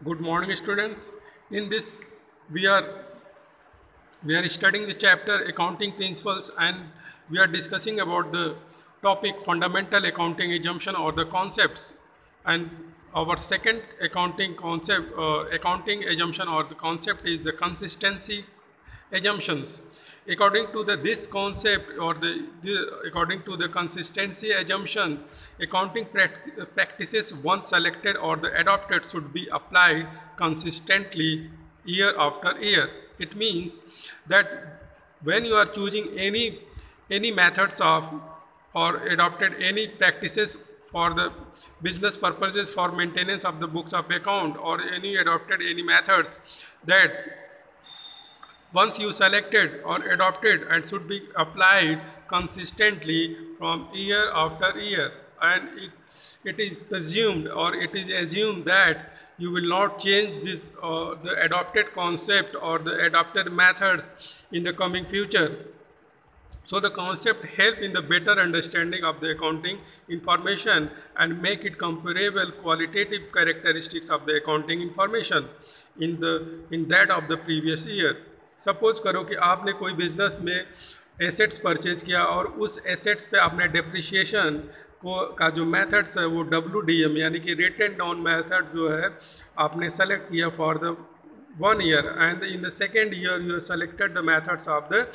Good morning, students. In this, we are we are studying the chapter accounting principles, and we are discussing about the topic fundamental accounting assumption or the concepts. And our second accounting assumption or the concept is the consistency assumptions. According to this concept or according to the consistency assumption, accounting practices once selected or the adopted should be applied consistently year after year. It means that when you are choosing any methods of or adopted any practices for the business purposes for maintenance of the books of account, or any adopted any methods that once you selected or adopted and should be applied consistently from year after year, and it is presumed or it is assumed that you will not change this the adopted concept or the adopted methods in the coming future. So the concept help in the better understanding of the accounting information and make it comparable qualitative characteristics of the accounting information in that of the previous year. Suppose करो कि आपने कोई business में assets purchase किया और उस assets पे आपने डेप्रिसिएशन का जो मेथड्स है वो WDM यानी कि रिटन डाउन मेथड जो है आपने सेलेक्ट किया for the 1 year, and in the second year you selected the methods of the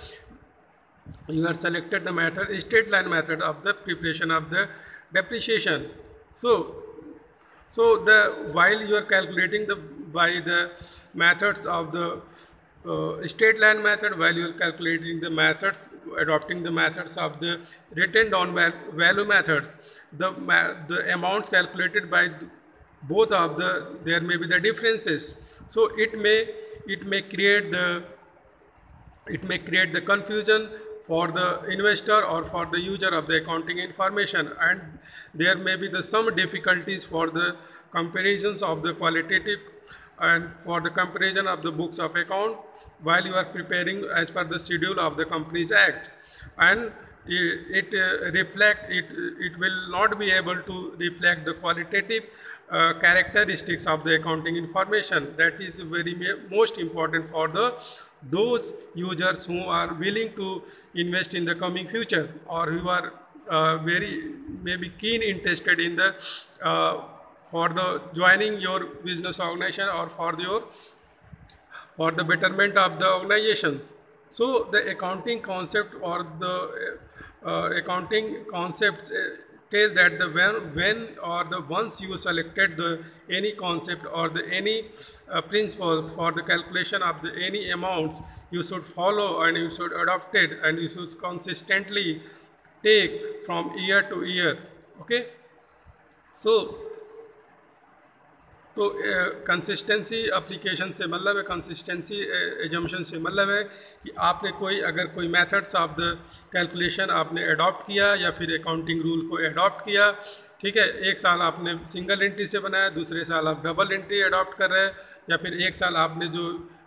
straight line method of the preparation of the depreciation. So the while you are calculating by the methods of the straight line method, while you are calculating the methods, adopting the methods of the written down value methods, the amounts calculated by both of there may be the differences. So it may create the confusion for the investor or for the user of the accounting information, and there may be some difficulties for the comparisons of the qualitative and for the comparison of the books of account while you are preparing as per the schedule of the Companies Act, and it will not be able to reflect the qualitative characteristics of the accounting information. That is very most important for those users who are willing to invest in the coming future, or who are very maybe keen interested in the for the joining your business organization or for the betterment of the organizations. So the accounting concept or the accounting concepts tell that the when or the once you selected the any concept or the any principles for the calculation of the any amounts, you should follow and you should adopt it, and you should consistently take from year to year. Okay, तो consistency application से मतलब है, consistency assumption से मतलब है कि आपने अगर कोई मेथड्स ऑफ द कैलकुलेशन आपने अडॉप्ट किया या फिर अकाउंटिंग रूल को अडॉप्ट किया, ठीक है, एक साल आपने सिंगल एंट्री से बनाया, दूसरे साल आप डबल एंट्री अडॉप्ट कर रहे हैं, या फिर एक साल आपने जो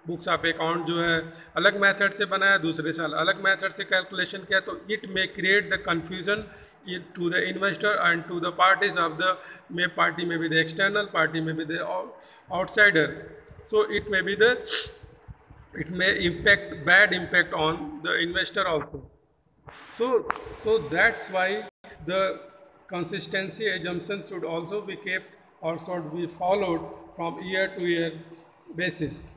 बुक्स ऑफ अकाउंट जो है अलग मेथड से बनाया, दूसरे साल अलग मेथड से कैलकुलेशन किया, तो it may create the confusion to the investor and to the parties of the party may be the external, party may be the outsider. So it may impact bad impact on the investor also. So that's why the consistency assumptions should also be kept or should be followed from year to year basis.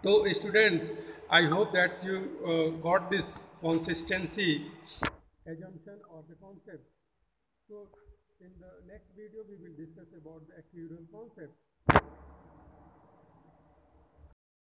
So students, I hope that you got this consistency assumption or the concept. So in the next video we will discuss about the actuarial concept.